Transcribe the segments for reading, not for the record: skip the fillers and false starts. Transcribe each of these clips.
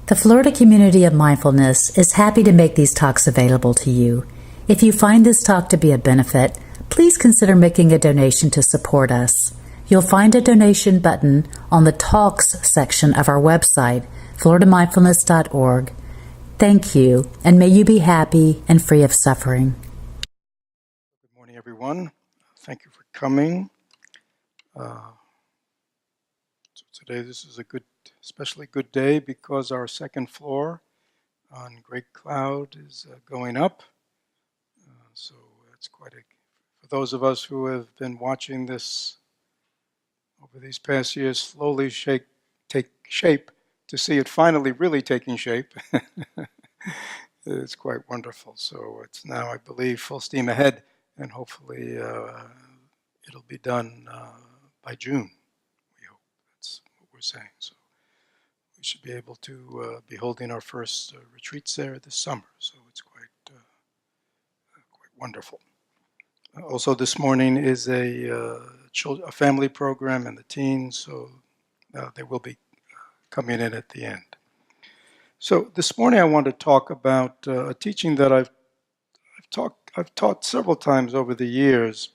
The Florida Community of Mindfulness is happy to make these talks available to you. If you find this talk to be a benefit, please consider making a donation to support us. You'll find a donation button on the Talks section of our website, floridamindfulness.org. Thank you, and may you be happy and free of suffering. Good morning, everyone. Thank you for coming. Today this is especially good day because our second floor on Great Cloud is going up. So it's for those of us who have been watching this over these past years slowly take shape, to see it finally really taking shape. It's quite wonderful. So it's now, I believe, full steam ahead, and hopefully it'll be done by June. We hope. That's what we're saying. So we should be able to be holding our first retreats there this summer. So it's quite wonderful. Also, this morning is a family program and the teens, so they will be coming in at the end. So this morning I want to talk about a teaching that I've taught several times over the years,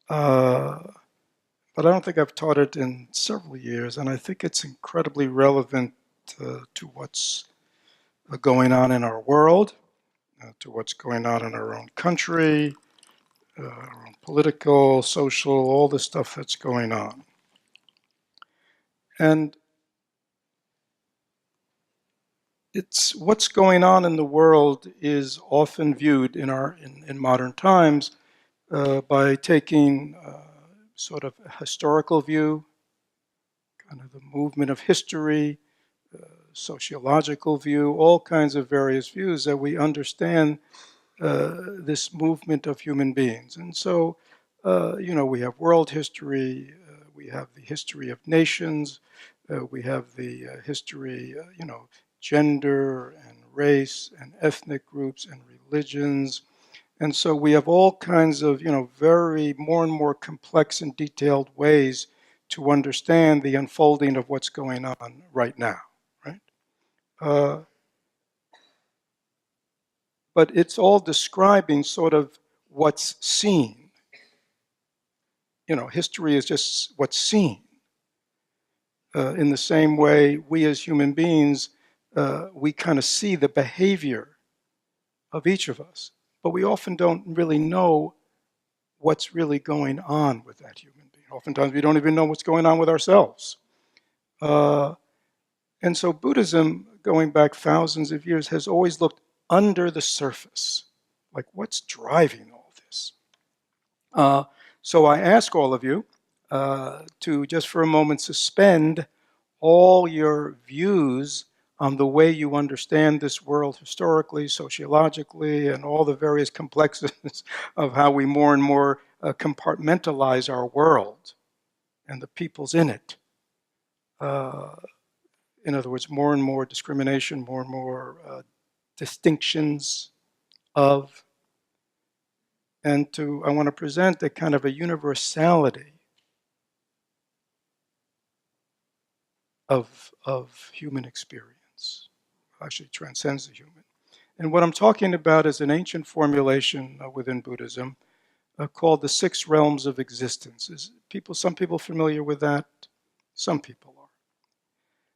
but I don't think I've taught it in several years, and I think it's incredibly relevant to what's going on in our world, to what's going on in our own country, our own political, social, all the stuff that's going on. And it's what's going on in the world is often viewed in modern times by taking sort of a historical view, kind of the movement of history, sociological view, all kinds of various views that we understand this movement of human beings. And so, we have world history, we have the history of nations, we have the history, gender and race and ethnic groups and religions. And so we have all kinds of, very more and more complex and detailed ways to understand the unfolding of what's going on right now, right? But it's all describing sort of what's seen. History is just what's seen. In the same way, we as human beings, we kind of see the behavior of each of us, but we often don't really know what's really going on with that human being. Oftentimes we don't even know what's going on with ourselves. And so Buddhism, going back thousands of years, has always looked under the surface, like what's driving all this. So I ask all of you to just for a moment suspend all your views on the way you understand this world historically, sociologically, and all the various complexities of how we more and more compartmentalize our world and the peoples in it. In other words, more and more discrimination, more and more distinctions of, and I want to present a kind of a universality of human experience. Actually transcends the human. And what I'm talking about is an ancient formulation within Buddhism called the 6 realms of existence. Some people familiar with that? Some people are.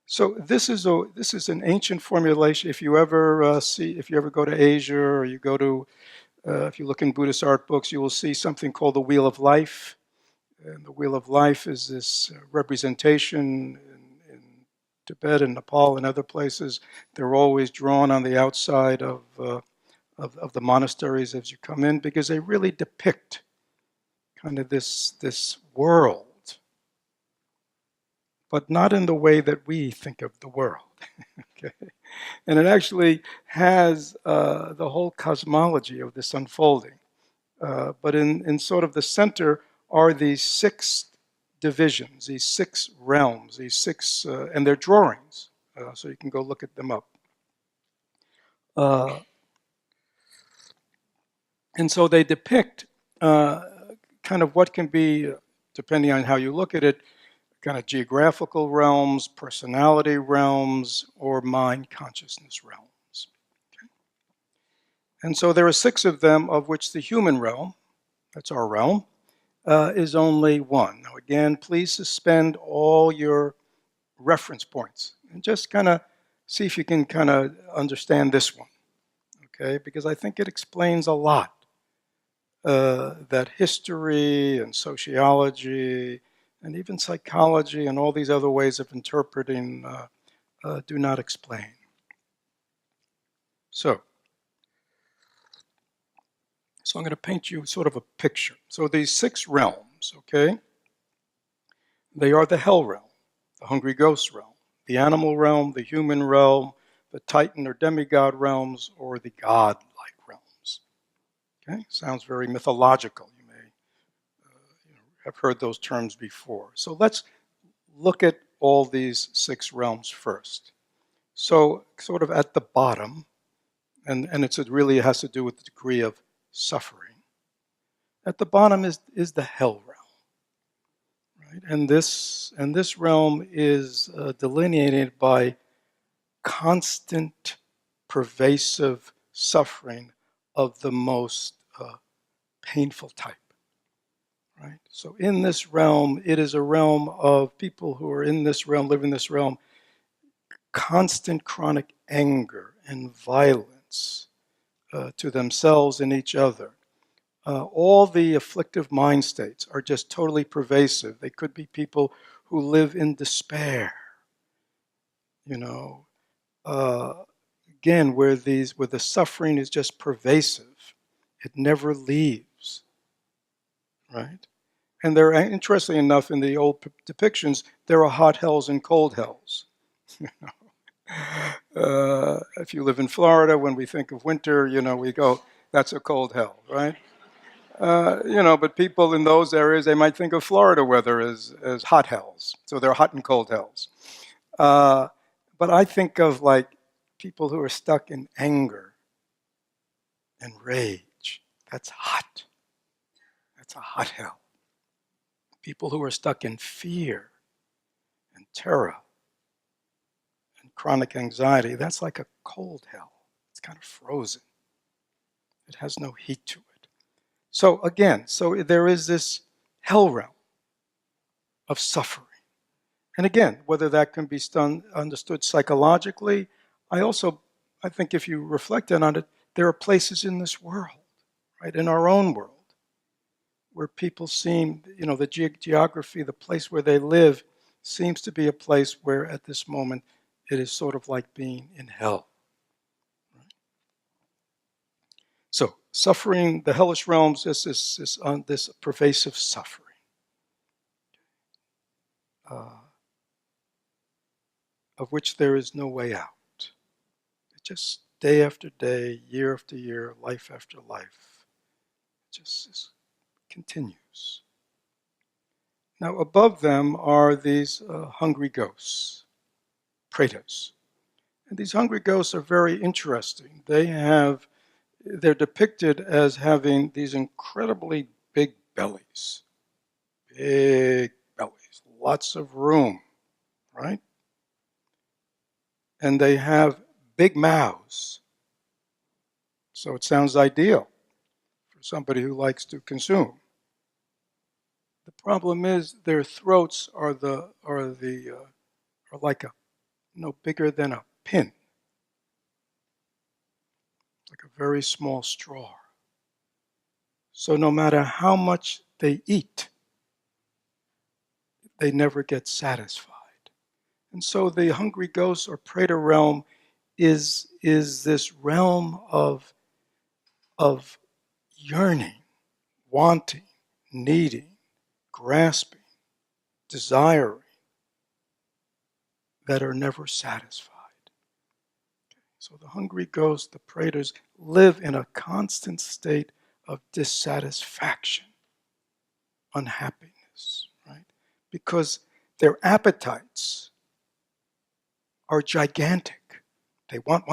So this is an ancient formulation. If you ever go to Asia, or you go to, if you look in Buddhist art books, you will see something called the Wheel of Life. And the Wheel of Life is this representation in Tibet and Nepal and other places. They're always drawn on the outside of the monasteries as you come in, because they really depict kind of this world, but not in the way that we think of the world. Okay? And it actually has the whole cosmology of this unfolding. But in sort of the center are these 6 divisions, these 6 realms, these 6, and they're drawings, so you can go look at them up. And so they depict kind of what can be, depending on how you look at it, kind of geographical realms, personality realms, or mind consciousness realms. Okay? And so there are 6 of them, of which the human realm, that's our realm, is only one. Now again, please suspend all your reference points and just kind of see if you can kind of understand this one, okay? Because I think it explains a lot that history and sociology and even psychology and all these other ways of interpreting do not explain. So I'm going to paint you sort of a picture. So these 6 realms, okay, they are the hell realm, the hungry ghost realm, the animal realm, the human realm, the titan or demigod realms, or the god-like realms. Okay, sounds very mythological. You may have heard those terms before. So let's look at all these 6 realms first. So sort of at the bottom, and it really has to do with the degree of suffering. At the bottom is the hell realm, right? And this realm is delineated by constant, pervasive suffering of the most painful type. Right? So in this realm, it is a realm of people who are in this realm, live in this realm, constant chronic anger and violence to themselves and each other. All the afflictive mind states are just totally pervasive. They could be people who live in despair, you know, again, where the suffering is just pervasive. It never leaves, right? And there, interestingly enough, in the old depictions, there are hot hells and cold hells. If you live in Florida, when we think of winter, we go, that's a cold hell, right? But people in those areas, they might think of Florida weather as hot hells. So they're hot and cold hells. But I think of like people who are stuck in anger and rage. That's hot. That's a hot hell. People who are stuck in fear and terror and chronic anxiety, that's like a cold hell. It's kind of frozen. It has no heat to it. So again, there is this hell realm of suffering. And again, whether that can be understood psychologically, I think if you reflect on it, there are places in this world, right, in our own world, where people seem, the geography, the place where they live, seems to be a place where at this moment it is sort of like being in hell. Right? So suffering, the hellish realms, is this pervasive suffering. Of which there is no way out. It just day after day, year after year, life after life, it just continues. Now above them are these hungry ghosts, pretas. And these hungry ghosts are very interesting. They're depicted as having these incredibly big bellies, lots of room, right? And they have big mouths. So it sounds ideal for somebody who likes to consume. The problem is their throats are like bigger than a pin, like a very small straw. So no matter how much they eat, they never get satisfied. And so the hungry ghost or preta realm is this realm of yearning, wanting, needing, grasping, desiring, that are never satisfied. So the hungry ghosts, the pretas, live in a constant state of dissatisfaction, unhappiness, right? Because their appetites are gigantic. They want.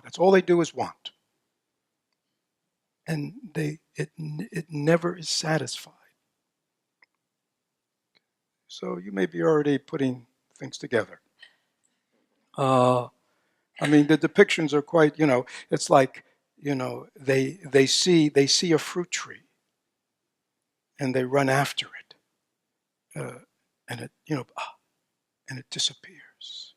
That's all they do is want. And it never is satisfied. So you may be already putting things together. I mean, the depictions are quite, it's like, they see a fruit tree and they run after it, and it, and it disappears.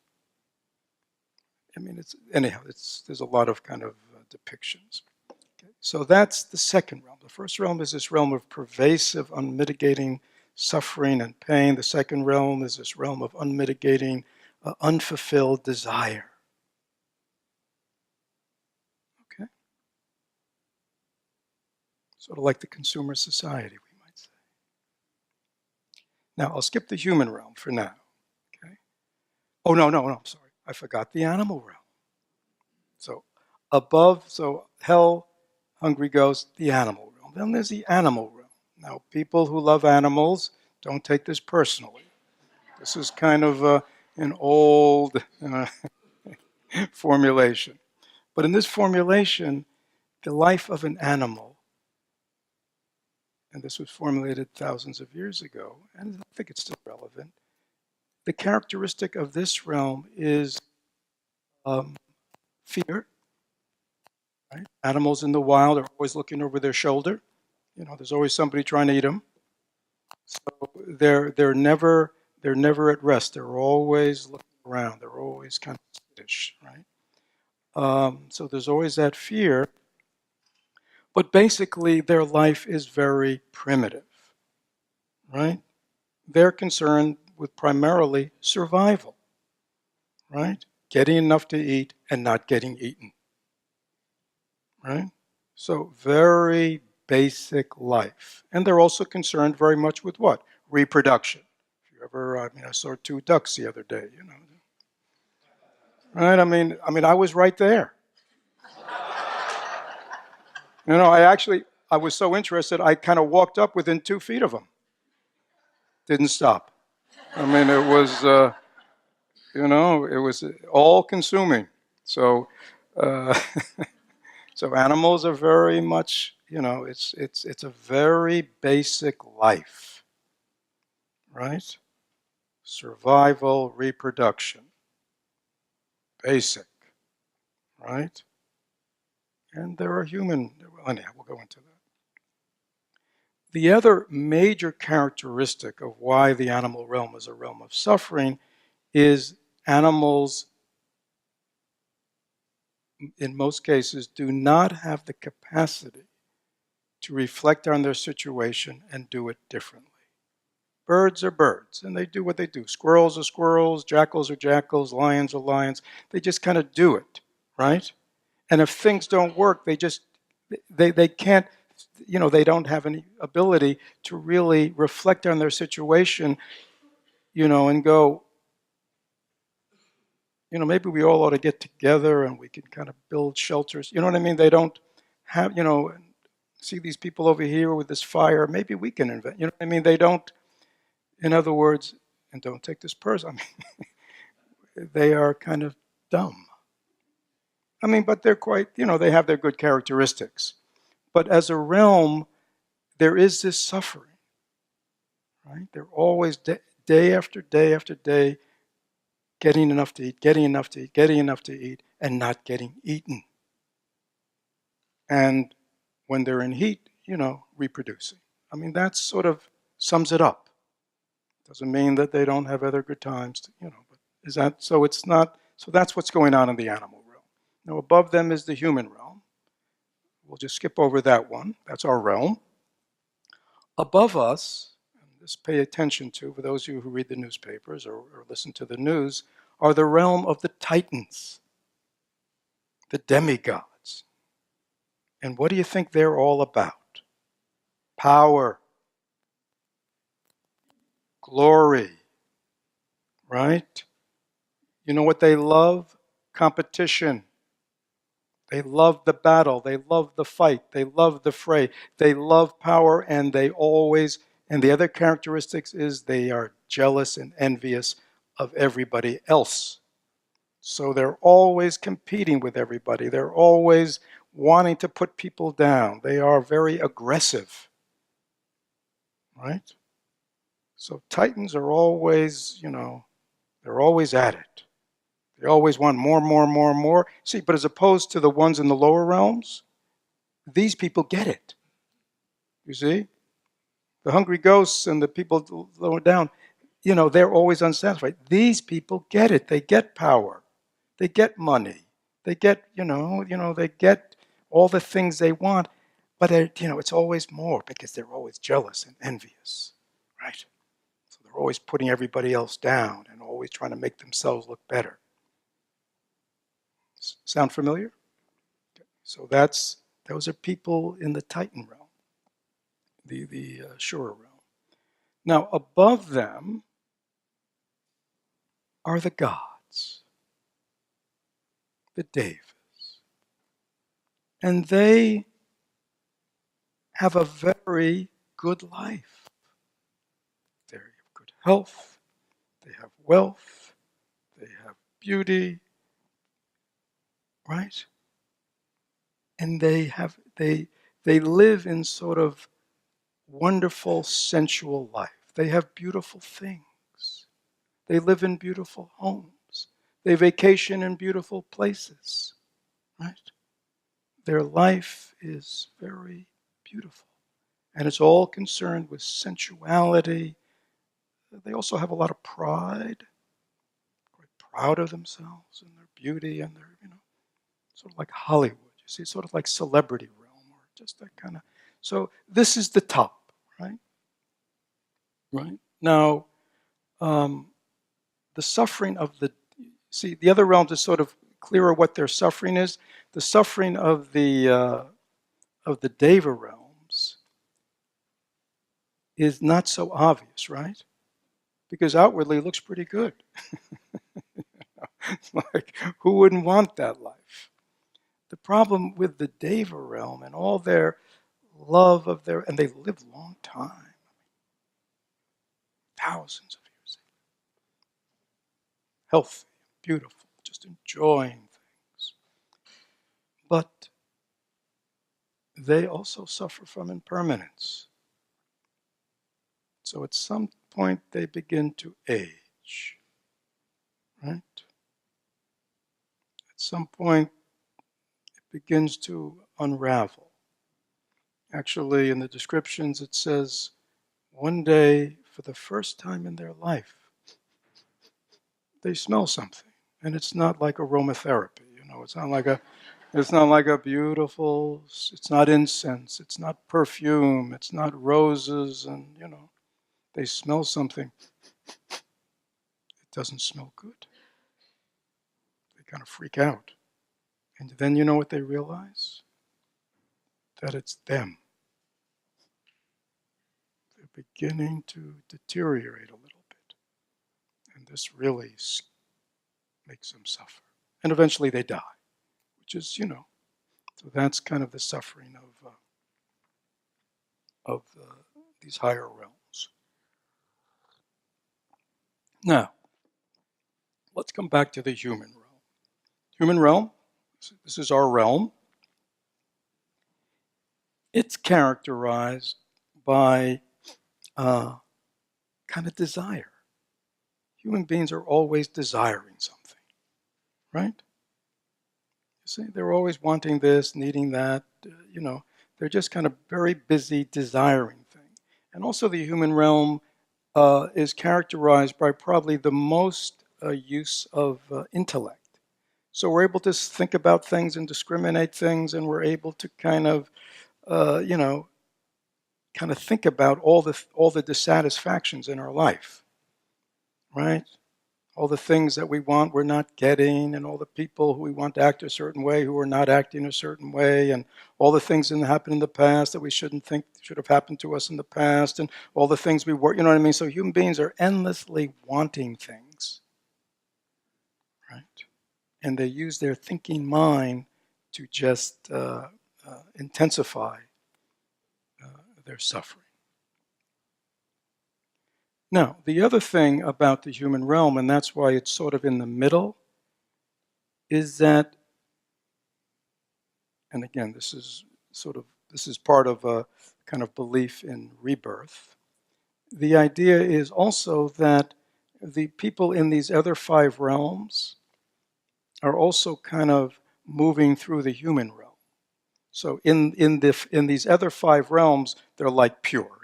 I mean, there's a lot of kind of depictions. Okay. So that's the second realm. The first realm is this realm of pervasive, unmitigating suffering and pain. The second realm is this realm of unmitigating, unfulfilled desire. Okay? Sort of like the consumer society, we might say. Now, I'll skip the human realm for now. Okay? Oh, no, I'm sorry. I forgot the animal realm. So above, hell, hungry ghost, the animal realm. Then there's the animal realm. Now, people who love animals, don't take this personally. This is kind of an old formulation. But in this formulation, the life of an animal, and this was formulated thousands of years ago, and I think it's still relevant, the characteristic of this realm is fear. Right? Animals in the wild are always looking over their shoulder. There's always somebody trying to eat them. So they're never at rest. They're always looking around. They're always kind of skittish, right? So there's always that fear. But basically, their life is very primitive, right? They're concerned with primarily survival, right? Getting enough to eat and not getting eaten, right? So very basic life. And they're also concerned very much with what? Reproduction. If you ever, I saw 2 ducks the other day, Right? I was right there. I was so interested, I kind of walked up within 2 feet of them. Didn't stop. It was, it was all consuming. So, so animals are very much, it's a very basic life, right? Survival, reproduction, basic, right? And there are human, well, anyhow, we'll go into that. The other major characteristic of why the animal realm is a realm of suffering is animals, in most cases, do not have the capacity to reflect on their situation and do it differently. Birds are birds, and they do what they do. Squirrels are squirrels, jackals are jackals, lions are lions. They just kind of do it, right? And if things don't work, they can't, they don't have any ability to really reflect on their situation, and go, maybe we all ought to get together and we can kind of build shelters. You know what I mean? They don't have, see these people over here with this fire. Maybe we can invent. You know what I mean? They don't, in other words, and don't take this person, they are kind of dumb. But they're quite, they have their good characteristics. But as a realm, there is this suffering, right? They're always day after day after day getting enough to eat, getting enough to eat, getting enough to eat, and not getting eaten. And when they're in heat, reproducing. That sort of sums it up. Doesn't mean that they don't have other good times, but is that, so it's not, so that's what's going on in the animal realm. Now above them is the human realm. We'll just skip over that one. That's our realm. Above us, and this pay attention to, for those of you who read the newspapers or listen to the news, are the realm of the titans, the demigods. And what do you think they're all about? Power, glory, right? You know what they love? Competition. They love the battle. They love the fight. They love the fray. They love power, and they always, and the other characteristics is they are jealous and envious of everybody else. So they're always competing with everybody. They're always wanting to put people down. They are very aggressive, right? So Titans are always, they're always at it. They always want more, more, more, more. See, but as opposed to the ones in the lower realms, these people get it. You see? The hungry ghosts and the people lower down, they're always unsatisfied. These people get it. They get power. They get money. They get, they get all the things they want. But, it's always more because they're always jealous and envious, right? So they're always putting everybody else down and always trying to make themselves look better. Sound familiar? Okay. So those are people in the Titan realm, the Shura realm. Now, above them are the gods, the Devas. And they have a very good life. They have good health, they have wealth, they have beauty, right? And they live in sort of wonderful sensual life. They have beautiful things. They live in beautiful homes. They vacation in beautiful places, right? Their life is very beautiful. And it's all concerned with sensuality. They also have a lot of pride, quite proud of themselves and their beauty and their, sort of like Hollywood. You see, sort of like celebrity realm or just that kind of. So this is the top, right? Right. Now, the suffering of the other realms is sort of clearer what their suffering is. The suffering of the Deva realms is not so obvious, right? Because outwardly it looks pretty good. Like, who wouldn't want that life? The problem with the Deva realm and all their love of and they live a long time, thousands of years, healthy, beautiful, just enjoying things. But they also suffer from impermanence. So at some point they begin to age, right? At some point it begins to unravel. Actually, in the descriptions it says, one day, for the first time in their life, they smell something. And it's not like aromatherapy, it's not like a beautiful, it's not incense, it's not perfume, it's not roses, and they smell something. It doesn't smell good. They kind of freak out. And then you know what they realize? That it's them. They're beginning to deteriorate a little bit. And this really makes them suffer. And eventually they die, which is, so that's kind of the suffering of these higher realms. Now, let's come back to the human realm. Human realm, this is our realm. It's characterized by kind of desire. Human beings are always desiring something, right? You see, they're always wanting this, needing that, they're just kind of very busy desiring things. And also the human realm is characterized by probably the most use of intellect. So we're able to think about things and discriminate things, and we're able to kind of, think about all the dissatisfactions in our life, right? All the things that we want we're not getting, and all the people who we want to act a certain way who are not acting a certain way, and all the things that happened in the past that we shouldn't think should have happened to us in the past, and all the things we were, you know what I mean? So human beings are endlessly wanting things, right? And they use their thinking mind to just intensify their suffering. Now, the other thing about the human realm, and that's why it's sort of in the middle, is that, and again, this is part of a kind of belief in rebirth, the idea is also that the people in these other 5 realms are also kind of moving through the human realm. So in these other 5 realms, they're like pure.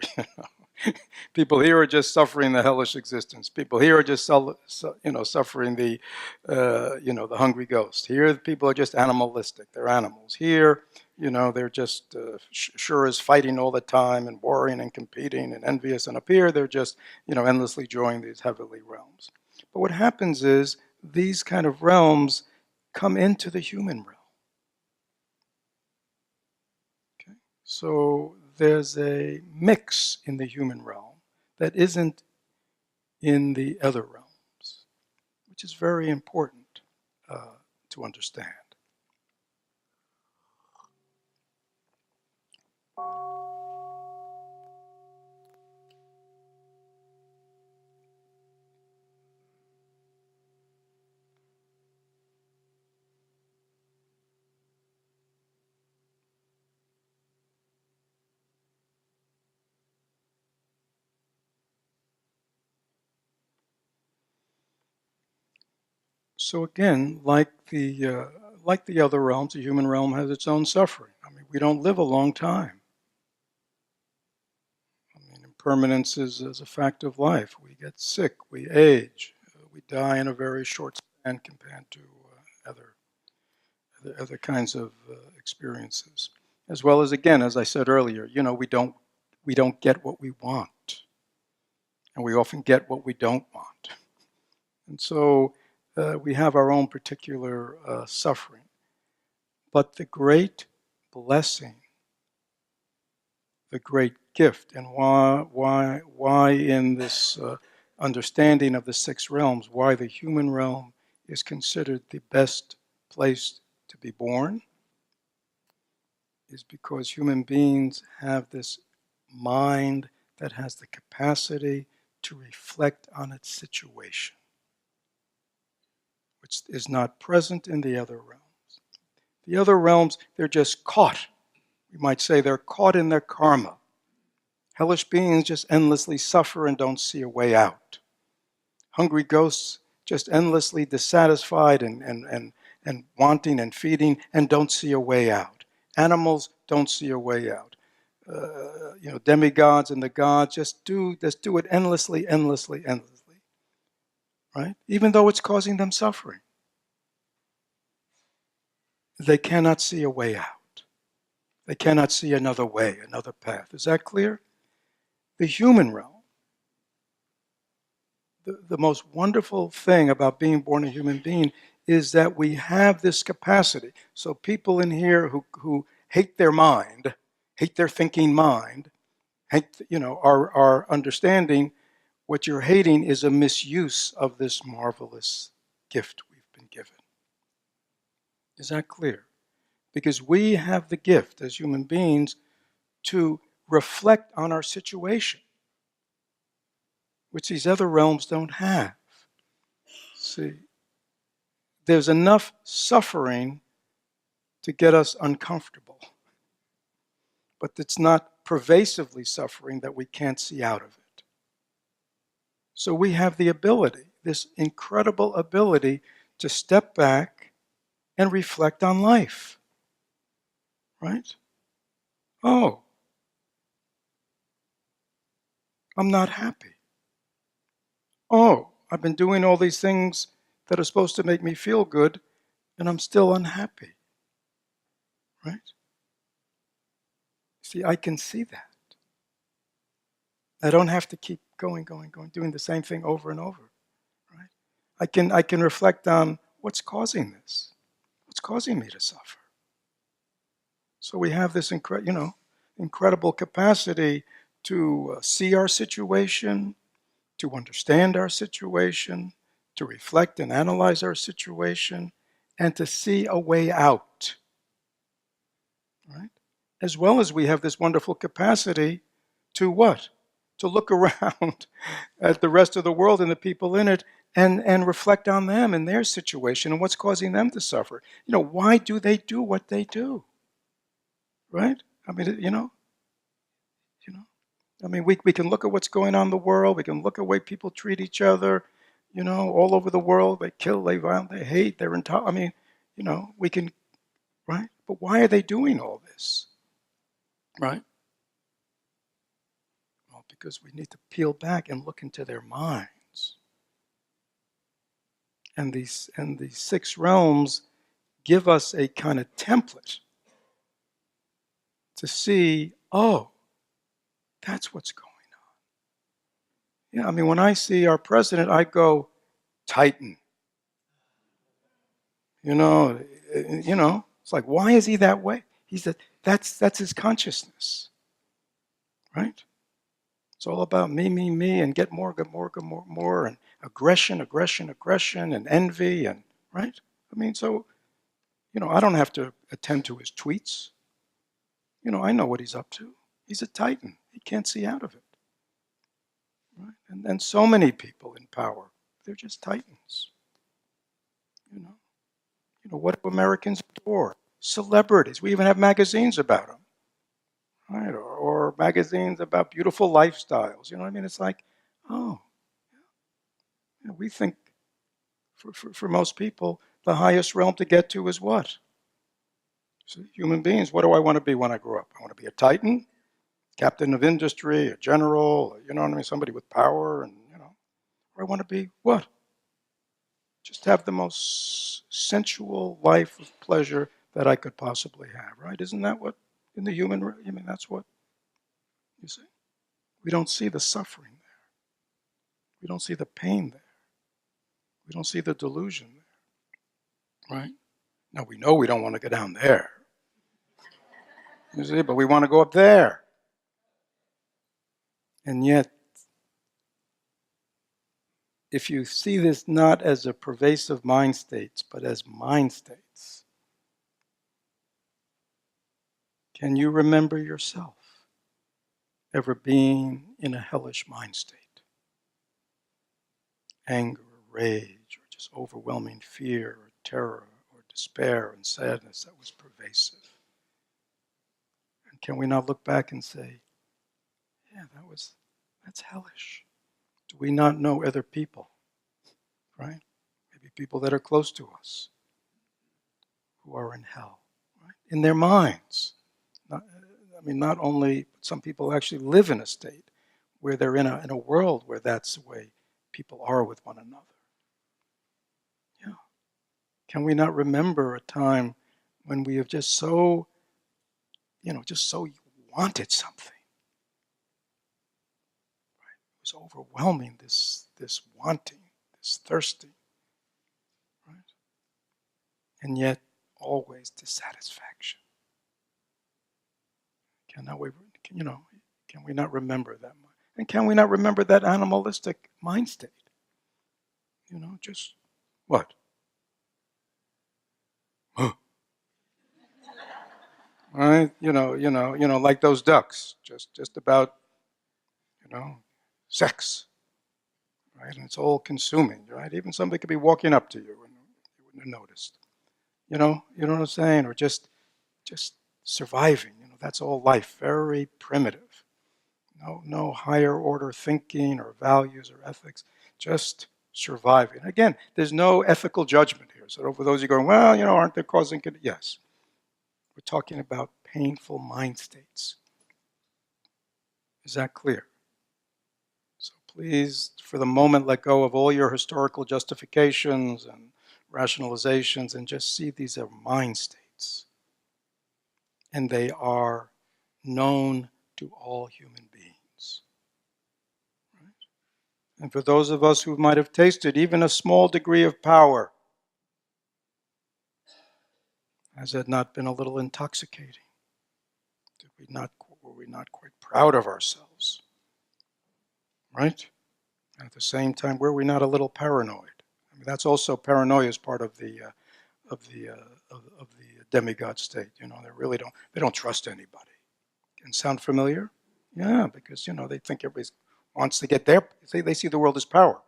People here are just suffering the hellish existence. People here are just suffering the the hungry ghost. Here, people are just animalistic. They're animals. Here, they're just sure as fighting all the time and warring and competing and envious. And up here, they're just endlessly enjoying these heavenly realms. But what happens is these kind of realms come into the human realm. Okay? So there's a mix in the human realm that isn't in the other realms, which is very important to understand. So again, like the other realms, the human realm has its own suffering. I mean, we don't live a long time. I mean, impermanence is a fact of life. We get sick, we age, we die in a very short span compared to other kinds of experiences. As well as, again, as I said earlier, we don't get what we want, and we often get what we don't want. And so we have our own particular suffering. But the great blessing, the great gift, and why in this understanding of the 6 realms, why the human realm is considered the best place to be born, is because human beings have this mind that has the capacity to reflect on its situation, which is not present in the other realms. The other realms, they're just caught. We might say they're caught in their karma. Hellish beings just endlessly suffer and don't see a way out. Hungry ghosts just endlessly dissatisfied and wanting and feeding and don't see a way out. Animals don't see a way out. Demigods and the gods just do it endlessly, right? Even though it's causing them suffering. They cannot see a way out. They cannot see another way, another path. Is that clear? The human realm, the most wonderful thing about being born a human being is that we have this capacity. So people in here who hate their mind, hate their thinking mind, are understanding what you're hating is a misuse of this marvelous gift we've been given. Is that clear? Because we have the gift as human beings to reflect on our situation, which these other realms don't have. See, there's enough suffering to get us uncomfortable, but it's not pervasively suffering that we can't see out of it. So we have the ability, this incredible ability, to step back and reflect on life. Right? Oh, I'm not happy. Oh, I've been doing all these things that are supposed to make me feel good, and I'm still unhappy. Right? See, I can see that. I don't have to keep going, doing the same thing over and over. Right? I can reflect on what's causing this. What's causing me to suffer? So we have this incredible capacity to see our situation, to understand our situation, to reflect and analyze our situation, and to see a way out. Right? As well as we have this wonderful capacity to what? To look around at the rest of the world and the people in it and reflect on them and their situation and what's causing them to suffer. Why do they do what they do? Right? I mean, I mean, we can look at what's going on in the world. We can look at the way people treat each other, all over the world. They kill, they violate, they hate, they're intolerant. I mean, we can, right? But why are they doing all this, right? Well, because we need to peel back and look into their minds. And these six realms give us a kind of template to see, oh, that's what's going on. Yeah, I mean, when I see our president, I go, Titan. It's like, why is he that way? That's his consciousness, right? It's all about me, and get more, and aggression, and envy, and right? I mean, so, I don't have to attend to his tweets. I know what he's up to. He's a Titan. He can't see out of it. Right? And so many people in power, they're just Titans. What do Americans adore? Celebrities. We even have magazines about them. Right? Or magazines about beautiful lifestyles. You know what I mean? It's like, oh, we think for most people, the highest realm to get to is what? So human beings, what do I want to be when I grow up? I want to be a Titan, captain of industry, a general, you know what I mean? Somebody with power, and, or I want to be what? Just have the most sensual life of pleasure that I could possibly have, right? Isn't that what, in the human, that's what, you see? We don't see the suffering there. We don't see the pain there. We don't see the delusion there, right? Now, we know we don't want to go down there, you see, but we want to go up there. And yet, if you see this not as a pervasive mind states, but as mind states, can you remember yourself ever being in a hellish mind state? Anger, or rage, or just overwhelming fear, or terror, or despair and sadness that was pervasive. And can we not look back and say, yeah, that's hellish. Do we not know other people, right? Maybe people that are close to us who are in hell, right? In their minds. Not only, but some people actually live in a state where they're in a world where that's the way people are with one another. Yeah. Can we not remember a time when we have just so wanted something? Right? It was overwhelming, this wanting, this thirsting, right? And yet always dissatisfaction. Can we not remember that? And can we not remember that animalistic mind state? Just what? Right? Like those ducks, just about, sex, right? And it's all consuming, right? Even somebody could be walking up to you and you wouldn't have noticed. You know what I'm saying? Or just surviving. That's all life, very primitive. No higher order thinking or values or ethics, just surviving. Again, there's no ethical judgment here. So for those of you going, well, aren't they causing? Yes. We're talking about painful mind states. Is that clear? So please, for the moment, let go of all your historical justifications and rationalizations and just see these are mind states. And they are known to all human beings. Right? And for those of us who might have tasted even a small degree of power, has it not been a little intoxicating? Were we not quite proud of ourselves? Right? And at the same time, were we not a little paranoid? That's also paranoia is part of the demigod state. They don't trust anybody. Can sound familiar? Yeah, because they think everybody wants to get their. They see the world as power,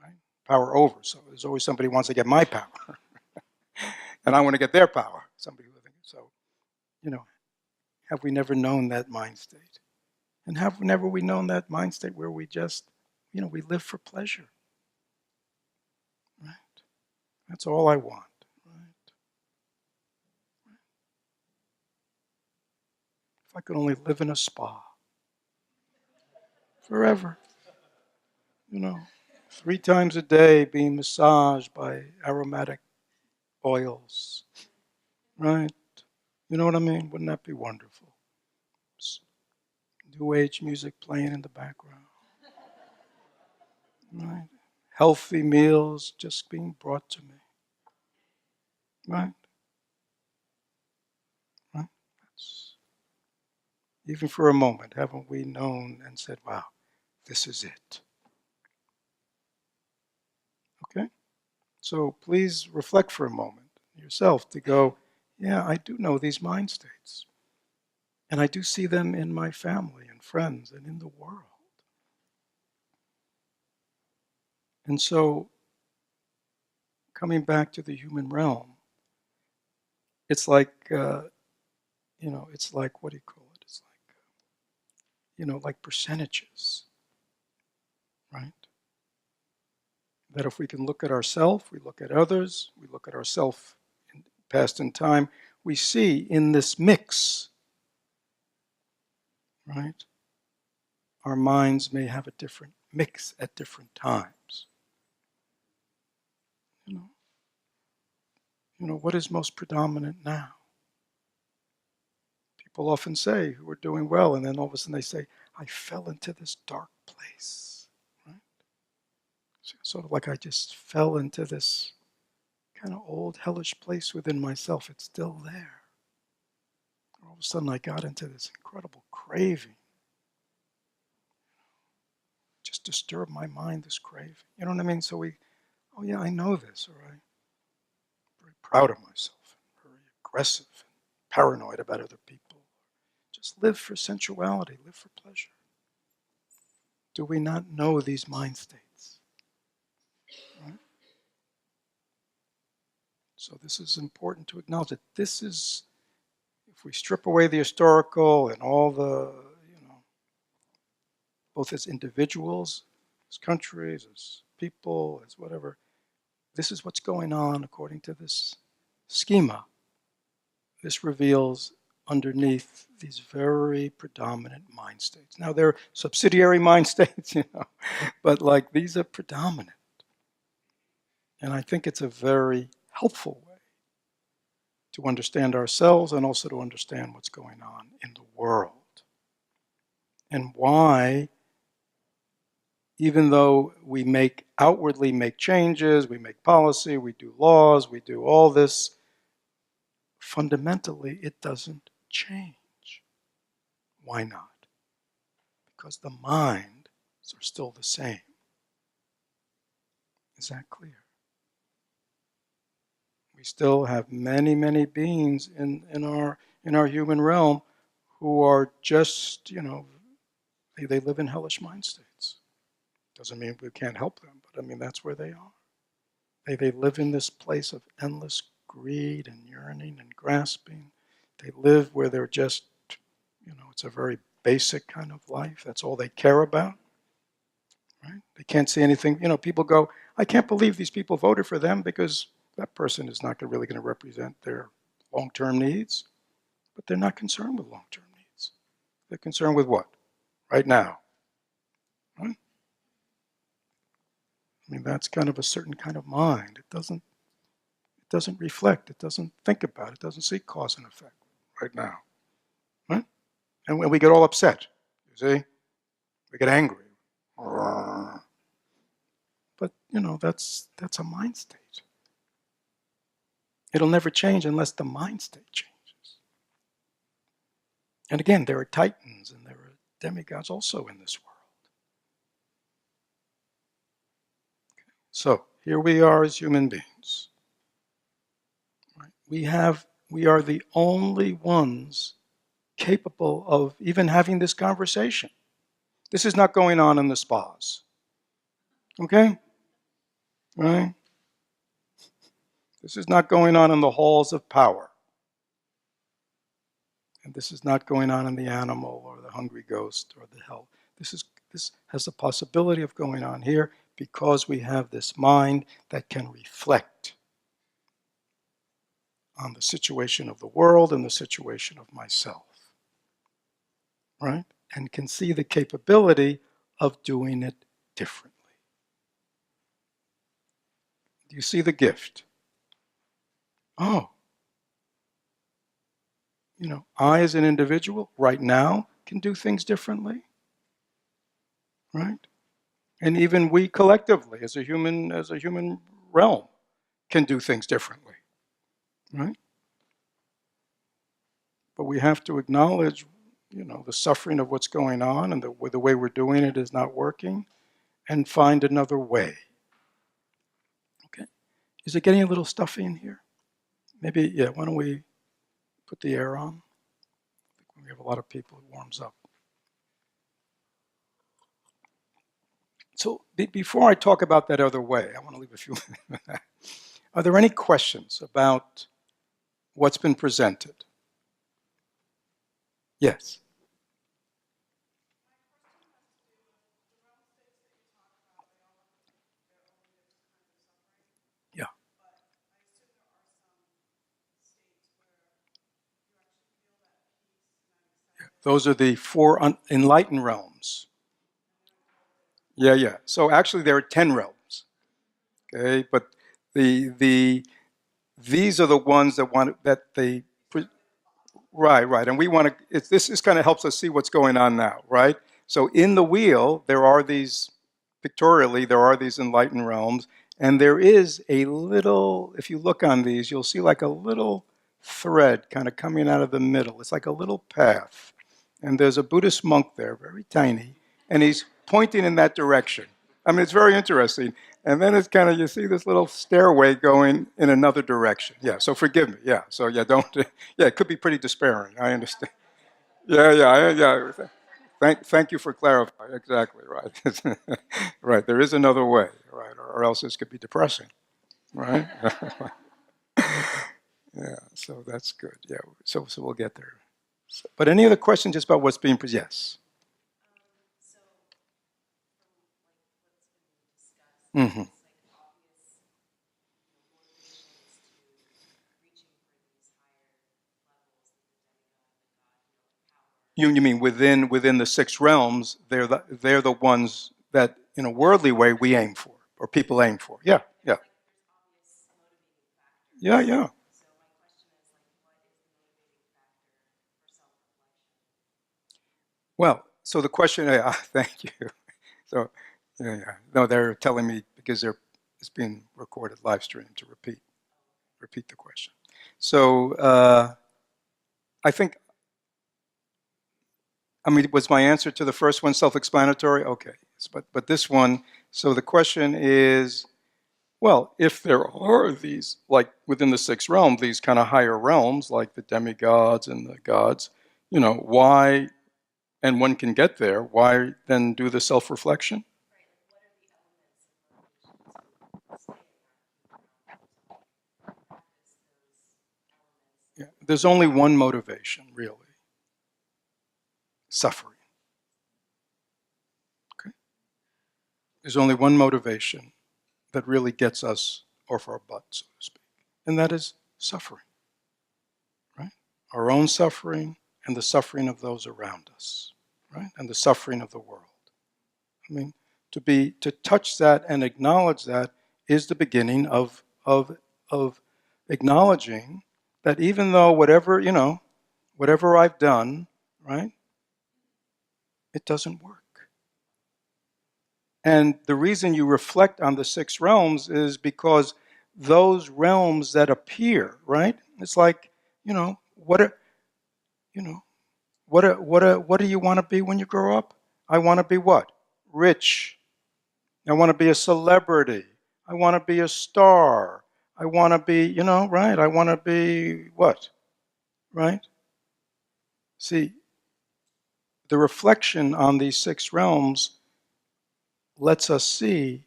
right? Power over. So there's always somebody who wants to get my power, and I want to get their power. Somebody who thinks so. Have we never known that mind state? And have never we known that mind state where we just, we live for pleasure, right? That's all I want, right? If I could only live in a spa forever, 3 times a day being massaged by aromatic oils, right? You know what I mean? Wouldn't that be wonderful? New age music playing in the background, right? Healthy meals just being brought to me, right? Right? That's, even for a moment, haven't we known and said, wow, this is it? Okay? So please reflect for a moment yourself to go, yeah, I do know these mind states. And I do see them in my family and friends and in the world. And so, coming back to the human realm, it's like, it's like, what do you call it? It's like, like percentages, right? That if we can look at ourselves, we look at others, we look at ourselves in past and time, we see in this mix, right? Our minds may have a different mix at different times. You know, what is most predominant now? People often say who are doing well, and then all of a sudden they say, I fell into this dark place. Right? So, sort of like I just fell into this kind of old hellish place within myself. It's still there. All of a sudden I got into this incredible craving. Just disturbed my mind, this craving. You know what I mean? So oh yeah, I know this, all right. Very proud of myself, very aggressive, and paranoid about other people. Just live for sensuality, live for pleasure. Do we not know these mind states? Right? So this is important to acknowledge that this is, if we strip away the historical and all the, both as individuals, as countries, as people, as whatever, this is what's going on according to this schema. This reveals underneath these very predominant mind states. Now they're subsidiary mind states, but like these are predominant. And I think it's a very helpful way to understand ourselves and also to understand what's going on in the world. And why, even though we outwardly make changes, we make policy, we do laws, we do all this, fundamentally it doesn't change. Why not? Because the minds are still the same. Is that clear? We still have many, many beings in our human realm who are just, they live in hellish mind states. Doesn't mean we can't help them, but I mean that's where they are. They live in this place of endless greed and yearning and grasping. They live where they're just, it's a very basic kind of life. That's all they care about. Right? They can't see anything. People go, I can't believe these people voted for them because that person is not really going to represent their long-term needs. But they're not concerned with long-term needs. They're concerned with what? Right now. Right? I mean, that's kind of a certain kind of mind. It doesn't reflect. It doesn't think about it. It doesn't see cause and effect right now. Right? And when we get all upset, you see, we get angry. But, that's a mind state. It'll never change unless the mind state changes. And again, there are titans and there are demigods also in this world. Okay. So here we are as human beings. Right? We are the only ones capable of even having this conversation. This is not going on in the spas. Okay? Right? This is not going on in the halls of power. And this is not going on in the animal or the hungry ghost or the hell. This has the possibility of going on here because we have this mind that can reflect on the situation of the world and the situation of myself, right? And can see the capability of doing it differently. Do you see the gift? Oh, I as an individual right now can do things differently, right? And even we collectively as a human realm can do things differently, right? But we have to acknowledge, the suffering of what's going on and the way we're doing it is not working, and find another way. Okay? Is it getting a little stuffy in here? Maybe, yeah, why don't we put the air on? I think when we have a lot of people, it warms up. So before I talk about that other way, I want to leave a few minutes. Are there any questions about what's been presented? Yes. Yeah. Those are the four enlightened realms. Yeah. So actually there are 10 realms. Okay, but these are the ones that right, and we want to. This kind of helps us see what's going on now, right? So in the wheel, there are these pictorially, there are these enlightened realms, and there is a little. If you look on these, you'll see like a little thread kind of coming out of the middle. It's like a little path, and there's a Buddhist monk there, very tiny, and he's pointing in that direction. I mean, it's very interesting. And then it's kind of, you see this little stairway going in another direction. Yeah, so forgive me. Yeah, so yeah, don't, yeah, it could be pretty despairing. I understand. Yeah. Thank you for clarifying. Exactly, right. Right, there is another way, right, or else this could be depressing, right? Yeah, so that's good. Yeah, so we'll get there. So, but any other questions just about what's being presented? Yes. Mm-hmm. You mean within the six realms? They're the ones that, in a worldly way, we aim for, or people aim for. Yeah. Well, so the question. Thank you. So, yeah. No, they're telling me because it's being recorded live stream to repeat the question. So I think. I mean, was my answer to the first one self-explanatory? Okay, but this one. So the question is. Well, if there are these, like within the six realms, these kind of higher realms, like the demigods and the gods, why, and one can get there, why then do the self-reflection? Yeah. There's only one motivation, really: suffering. Okay? There's only one motivation that really gets us off our butt, so to speak, and that is suffering, right? Our own suffering and the suffering of those around us, right? And the suffering of the world. I mean, to touch that and acknowledge that is the beginning of acknowledging that even though whatever I've done, right, it doesn't work. And the reason you reflect on the six realms is because those realms that appear, right? It's like, what do you want to be when you grow up? I want to be what? Rich. I want to be a celebrity. I want to be a star. I want to be, right? I want to be what? Right? See, the reflection on these six realms lets us see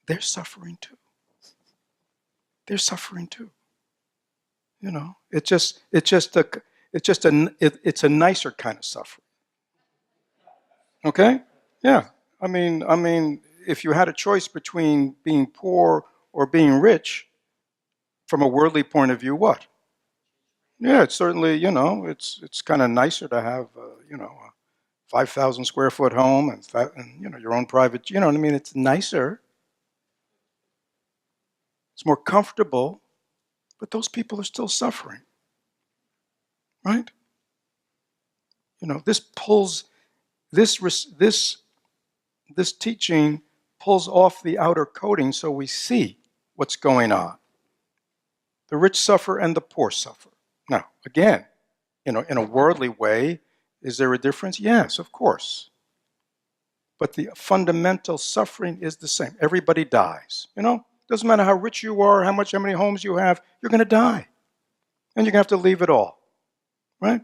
they're suffering too. They're suffering too. It's just It's just it's a nicer kind of suffering. Okay? Yeah. I mean, if you had a choice between being poor or being rich, from a worldly point of view, what? Yeah, it's certainly, it's kind of nicer to have, a 5,000 square foot home and your own private, you know what I mean? It's nicer. It's more comfortable, but those people are still suffering, right? This pulls, this teaching pulls off the outer coating so we see what's going on. The rich suffer and the poor suffer. Now, again, in a worldly way, is there a difference? Yes, of course. But the fundamental suffering is the same. Everybody dies. Doesn't matter how rich you are, how many homes you have, you're going to die. And you're going to have to leave it all, right?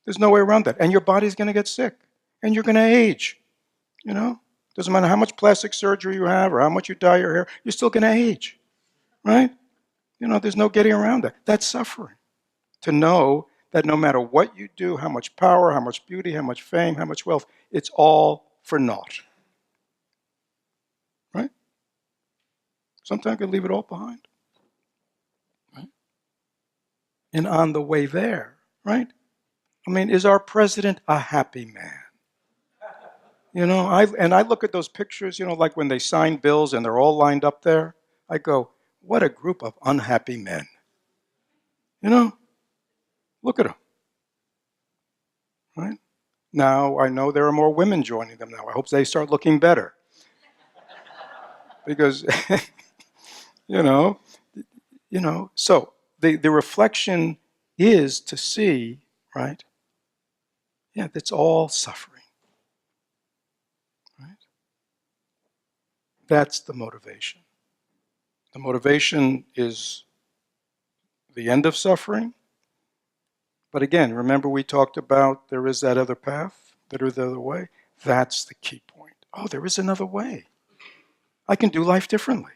There's no way around that. And your body's going to get sick. And you're going to age, Doesn't matter how much plastic surgery you have or how much you dye your hair, you're still going to age, right? There's no getting around that. That's suffering. To know that no matter what you do, how much power, how much beauty, how much fame, how much wealth, it's all for naught. Right? Sometimes you leave it all behind. Right? And on the way there, right? Is our president a happy man? I look at those pictures, like when they sign bills and they're all lined up there. I go, what a group of unhappy men. Look at them. Right? Now, I know there are more women joining them now. I hope they start looking better. Because, so the reflection is to see, right? Yeah, that's all suffering. Right? That's the motivation. The motivation is the end of suffering. But again, remember we talked about there is that other path, there is the other way. That's the key point. Oh, there is another way. I can do life differently.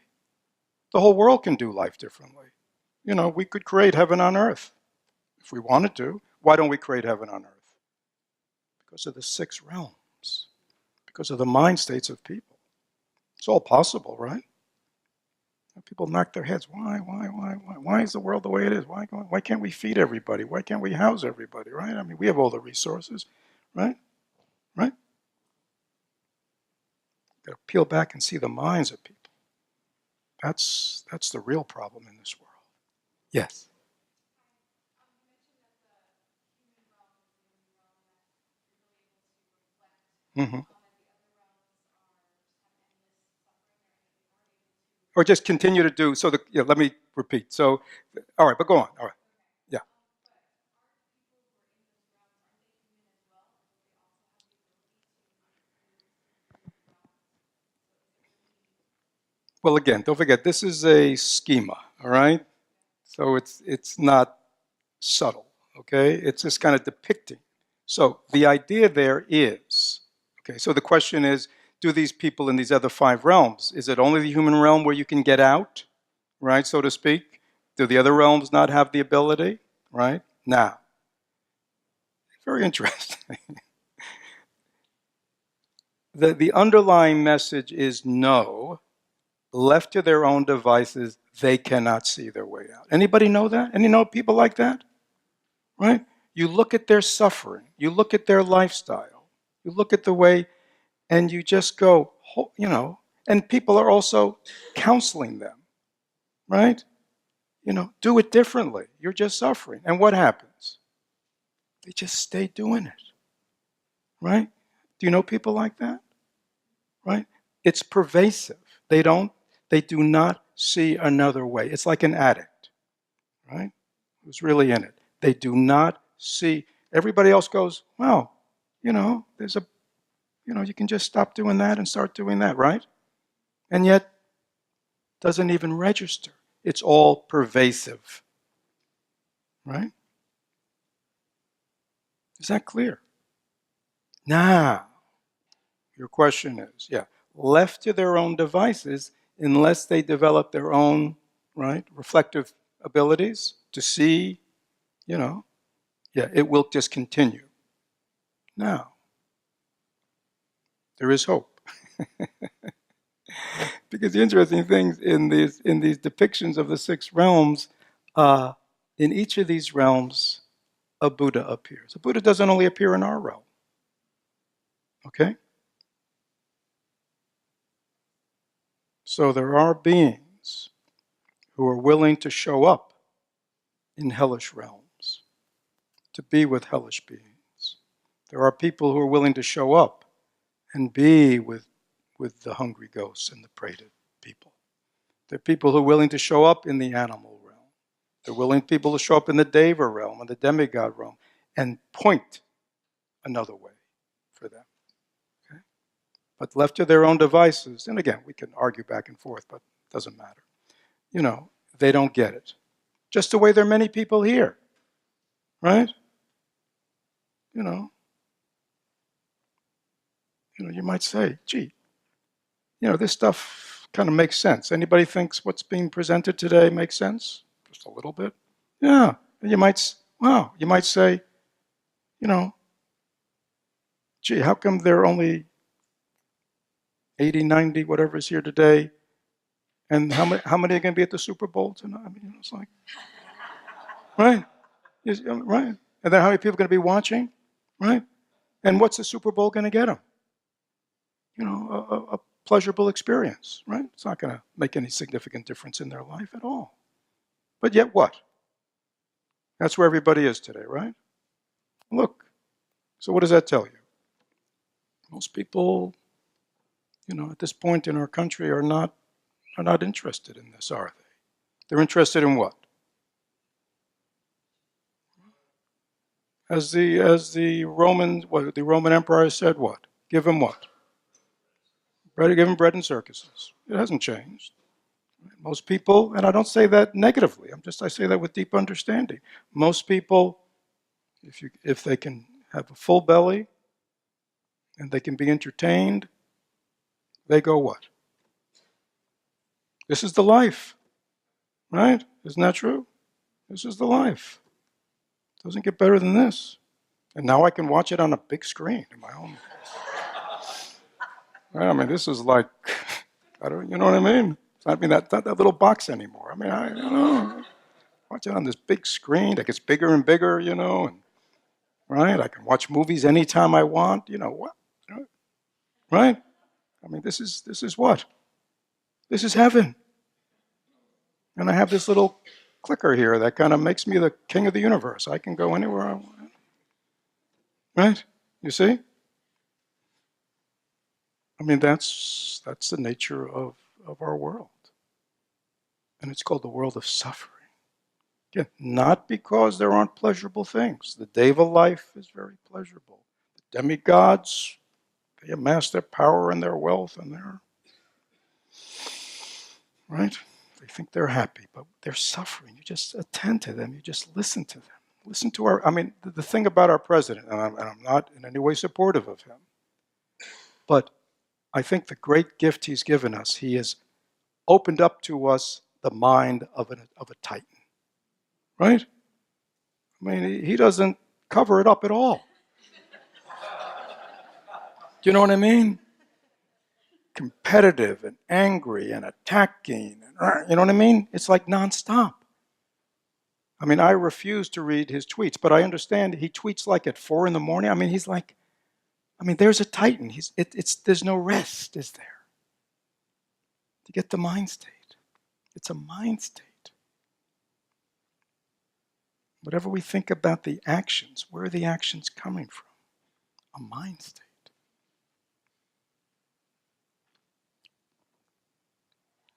The whole world can do life differently. We could create heaven on earth if we wanted to. Why don't we create heaven on earth? Because of the 6 realms, because of the mind states of people. It's all possible, right? People knock their heads. Why? Why is the world the way it is? Why can't we feed everybody? Why can't we house everybody, right? We have all the resources, right? Right? Got to peel back and see the minds of people. That's the real problem in this world. Yes. Mm-hmm. Or just continue to do. So let me repeat. So, all right, but go on. All right. Yeah. Well, again, don't forget, this is a schema, all right? So it's not subtle, okay? It's just kind of depicting. So the idea there is, okay, so the question is, do these people in these other 5 realms, is it only the human realm where you can get out, right, so to speak? Do the other realms not have the ability, right? Now, very interesting. The underlying message is no. Left to their own devices, they cannot see their way out. Anybody know that? Any know people like that? Right? You look at their suffering, you look at their lifestyle, you look at the way, and you just go, and people are also counseling them, right? Do it differently. You're just suffering. And what happens? They just stay doing it, right? Do you know people like that? Right? It's pervasive. They do not see another way. It's like an addict, right? Who's really in it. They do not see. Everybody else goes, well, there's you can just stop doing that and start doing that, right? And yet, doesn't even register. It's all pervasive, right? Is that clear? Now, your question is, left to their own devices, unless they develop their own, right, reflective abilities to see, Yeah, it will just continue. Now, there is hope. Because the interesting things in these depictions of the six realms, in each of these realms, a Buddha appears. A Buddha doesn't only appear in our realm. Okay? So there are beings who are willing to show up in hellish realms, to be with hellish beings. There are people who are willing to show up and be with the hungry ghosts and the prated people. There are people who are willing to show up in the animal realm. They're willing people to show up in the Deva realm and the demigod realm and point another way for them. Okay? But left to their own devices, and again, we can argue back and forth, but it doesn't matter. They don't get it. Just the way there are many people here, right? You might say, gee, this stuff kind of makes sense. Anybody thinks what's being presented today makes sense? Just a little bit? Yeah. And you might say, gee, how come there are only 80, 90, whatever is here today, and how many are going to be at the Super Bowl tonight? I mean, it's like, right? Right. And then how many people are going to be watching? Right? And what's the Super Bowl going to get them? A pleasurable experience, right? It's not going to make any significant difference in their life at all. But yet what? That's where everybody is today, right? Look. So what does that tell you? Most people, at this point in our country are not interested in this, are they? They're interested in what? As the Roman Empire said, what? Give them what? Give them bread and circuses. It hasn't changed. Most people, and I don't say that negatively, I say that with deep understanding. Most people, if they can have a full belly and they can be entertained, they go what? This is the life, right? Isn't that true? This is the life. It doesn't get better than this. And now I can watch it on a big screen in my home. I mean, this is like, you know what I mean? It's not that little box anymore. I mean, watch it on this big screen that gets bigger and bigger, and right? I can watch movies anytime I want. What? Right? I mean, this is what? This is heaven. And I have this little clicker here that kind of makes me the king of the universe. I can go anywhere I want. Right? You see? I mean, that's the nature of our world. And it's called the world of suffering. Again, not because there aren't pleasurable things. The Deva life is very pleasurable. The demigods, they amass their power and their wealth and their, right? They think they're happy, but they're suffering. You just attend to them. You just listen to them. Listen to the thing about our president, and I'm not in any way supportive of him, but I think the great gift he's given us, he has opened up to us the mind of a titan, right? I mean, he doesn't cover it up at all. Do you know what I mean? Competitive and angry and attacking. You know what I mean? It's like nonstop. I mean, I refuse to read his tweets, but I understand he tweets like at 4 a.m. I mean, he's like, there's a titan. There's no rest, is there? To get the mind state. It's a mind state. Whatever we think about the actions, where are the actions coming from? A mind state.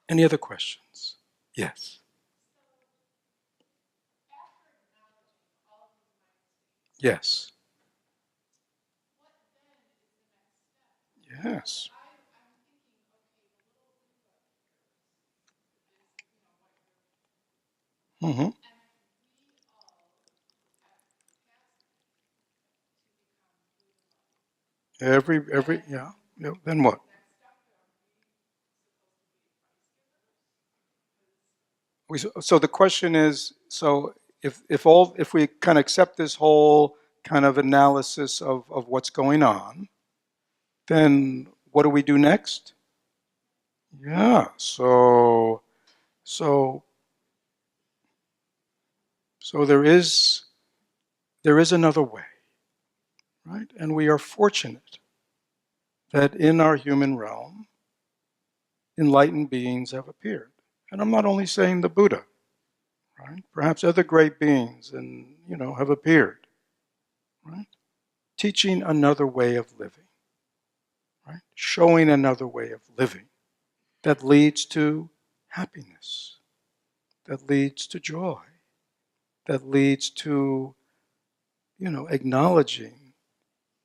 Any other questions? Yes. Yes. Yes. Mm-hmm. Yeah. Then what? So the question is, so if we kind of accept this whole kind of analysis of what's going on, then what do we do next? Yeah, so there is another way, right? And we are fortunate that in our human realm, enlightened beings have appeared. And I'm not only saying the Buddha, right? Perhaps other great beings and have appeared, right? Teaching another way of living, right? Showing another way of living that leads to happiness, that leads to joy, that leads to acknowledging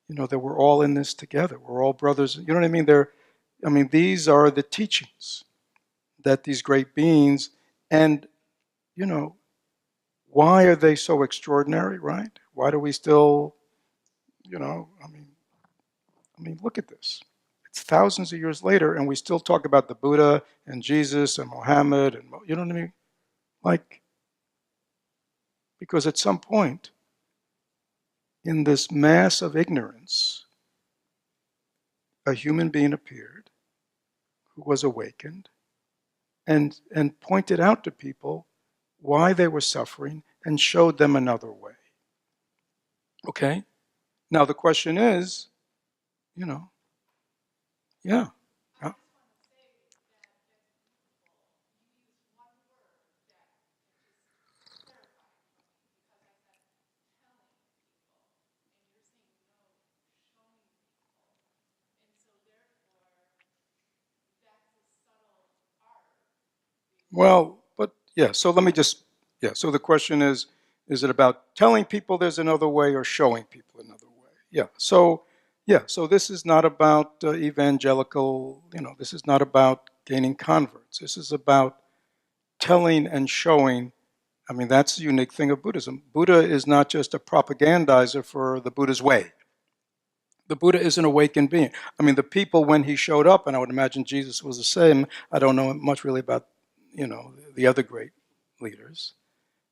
that we're all in this together. We're all brothers. You know what I mean? These are the teachings that these great beings, and you know, why are they so extraordinary, right? Why do we still, I mean, look at this. It's thousands of years later, and we still talk about the Buddha and Jesus and Muhammad, and you know what I mean? Like, because at some point in this mass of ignorance, a human being appeared who was awakened and pointed out to people why they were suffering and showed them another way. Okay? Now the question is, you know, yeah. yeah. Well, but yeah, so let me just, yeah, so the question is it about telling people there's another way or showing people another way? Yeah, so this is not about evangelical, this is not about gaining converts. This is about telling and showing. I mean, that's the unique thing of Buddhism. Buddha is not just a propagandizer for the Buddha's way. The Buddha is an awakened being. I mean, the people, when he showed up, and I would imagine Jesus was the same, I don't know much really about, the other great leaders,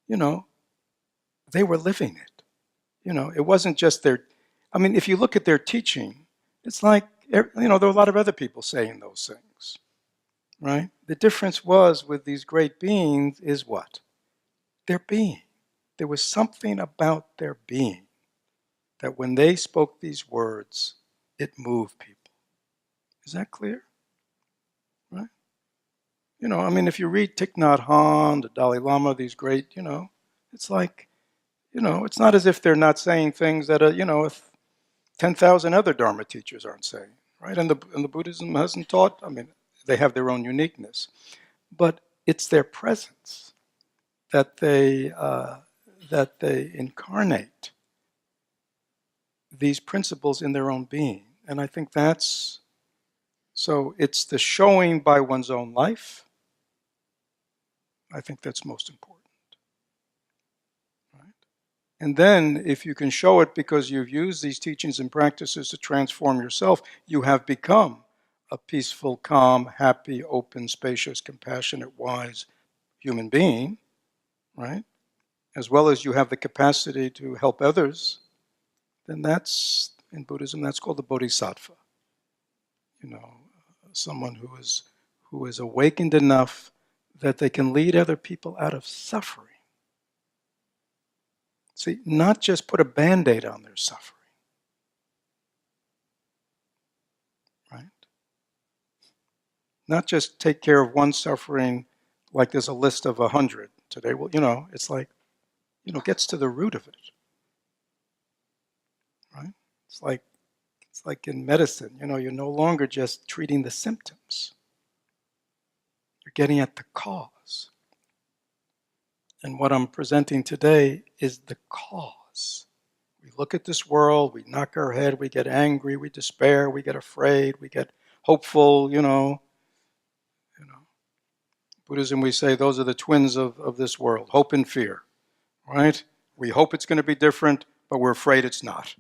you know, they were living it. It wasn't just their, I mean, if you look at their teaching, it's like, there are a lot of other people saying those things, right? The difference was with these great beings is what? Their being. There was something about their being that when they spoke these words, it moved people. Is that clear? Right? I mean, if you read Thich Nhat Hanh, the Dalai Lama, these great, it's like, it's not as if they're not saying things that, if 10,000 other Dharma teachers aren't saying, right? And the Buddhism hasn't taught, I mean, they have their own uniqueness, but it's their presence that they incarnate these principles in their own being. And I think so it's the showing by one's own life. I think that's most important. Right? And then if you can show it because you've used these teachings and practices to transform yourself, you have become a peaceful, calm, happy, open, spacious, compassionate, wise human being, right? As well as you have the capacity to help others, then that's, in Buddhism, that's called the bodhisattva. Someone who is awakened enough that they can lead other people out of suffering. See, not just put a Band-Aid on their suffering, right? Not just take care of one suffering like there's a list of 100 today. Well, it's like, gets to the root of it, right? It's like in medicine, you're no longer just treating the symptoms. You're getting at the cause. And what I'm presenting today is the cause. We look at this world, we knock our head, we get angry, we despair, we get afraid, we get hopeful, Buddhism, we say those are the twins of this world, hope and fear, right? We hope it's going to be different, but we're afraid it's not.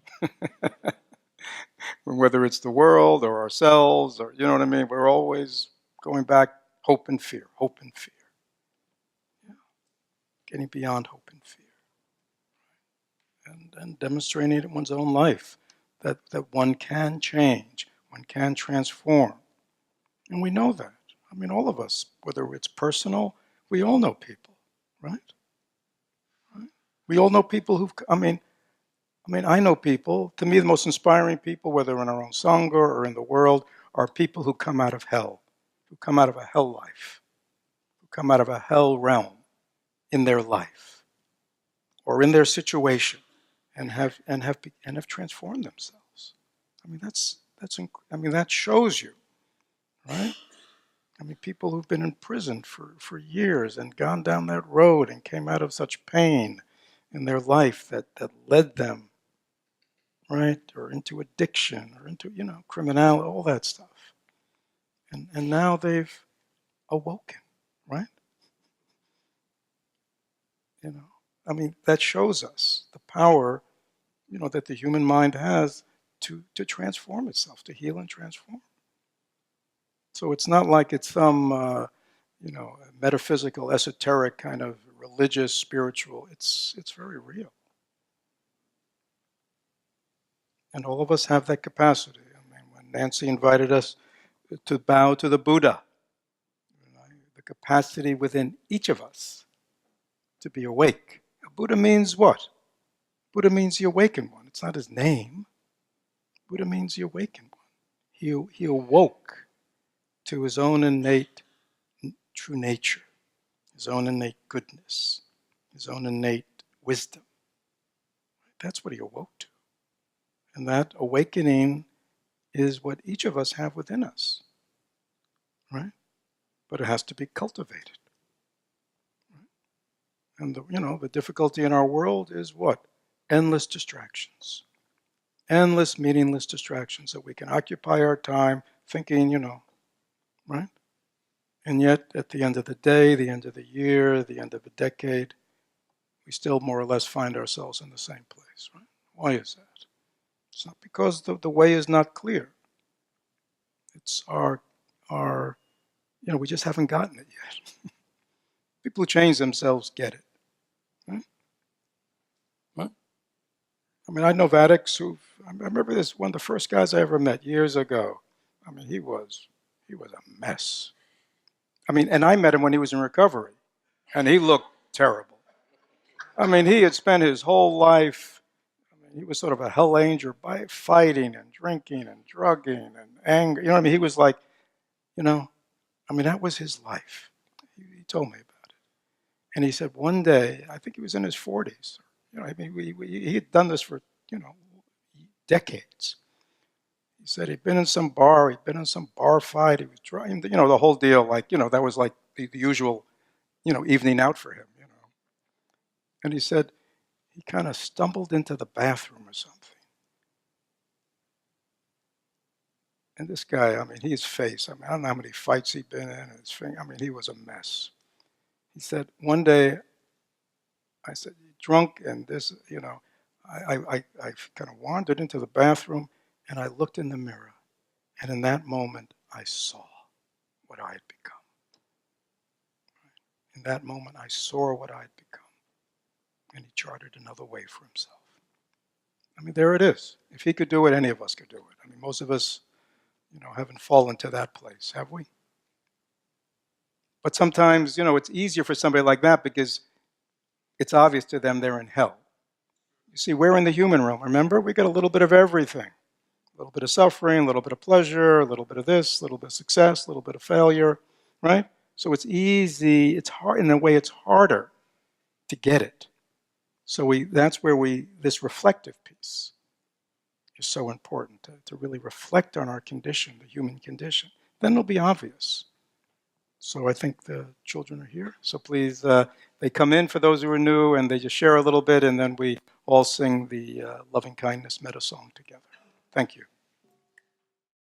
Whether it's the world or ourselves, or, you know what I mean? We're always going back, hope and fear, hope and fear. Yeah. Getting beyond hope and fear. and demonstrating it in one's own life that one can change, one can transform. And we know that. I mean, all of us, whether it's personal, we all know people, right? We all know people who've, I know people, to me the most inspiring people, whether in our own Sangha or in the world, are people who come out of hell, who come out of a hell life, who come out of a hell realm in their life or in their situation and have transformed themselves. I mean, that shows you, right? I mean, people who've been in prison for years and gone down that road and came out of such pain in their life that led them, right, or into addiction or into, criminality, all that stuff. And now they've awoken, right? I mean, that shows us the power, that the human mind has to transform itself, to heal and transform. So it's not like it's some, metaphysical, esoteric kind of religious, spiritual. It's very real. And all of us have that capacity. I mean, when Nancy invited us to bow to the Buddha, the capacity within each of us to be awake. Buddha means what? Buddha means the awakened one. It's not his name. Buddha means the awakened one. He awoke to his own innate true nature, his own innate goodness, his own innate wisdom. That's what he awoke to. And that awakening is what each of us have within us, right? But it has to be cultivated. Right? And the difficulty in our world is what? Endless distractions. Endless, meaningless distractions that we can occupy our time thinking, right? And yet, at the end of the day, the end of the year, the end of the decade, we still more or less find ourselves in the same place, right? Why is that? It's not because the way is not clear. It's we just haven't gotten it yet. People who change themselves get it. Right? Right? I mean, I know addicts I remember this, one of the first guys I ever met years ago. I mean, he was a mess. I mean, and I met him when he was in recovery, and he looked terrible. I mean, he had spent his whole life, he was sort of a hell angel by fighting and drinking and drugging and anger. You know what I mean? He was like, that was his life. He told me about it. And he said one day, I think he was in his 40s. He had done this for, decades. He said he'd been in some bar, fight, he was drunk, the whole deal, that was like the usual, evening out for him, And he said he kind of stumbled into the bathroom or something. And this guy, his face, I don't know how many fights he'd been in, his finger, he was a mess. He said, one day, I said, drunk, and this, I kind of wandered into the bathroom, and I looked in the mirror. And in that moment, I saw what I had become. In that moment, I saw what I had become. And he charted another way for himself. There it is. If he could do it, any of us could do it. Most of us, haven't fallen to that place, have we? But sometimes, it's easier for somebody like that because it's obvious to them they're in hell. You see, we're in the human realm. Remember, we get a little bit of everything. A little bit of suffering, a little bit of pleasure, a little bit of this, a little bit of success, a little bit of failure, right? So it's easy, it's hard, in a way it's harder to get it. So that's where this reflective piece is so important, to really reflect on our condition, the human condition. Then it'll be obvious. So I think the children are here. So please, they come in for those who are new, and they just share a little bit, and then we all sing the loving kindness metta song together. Thank you.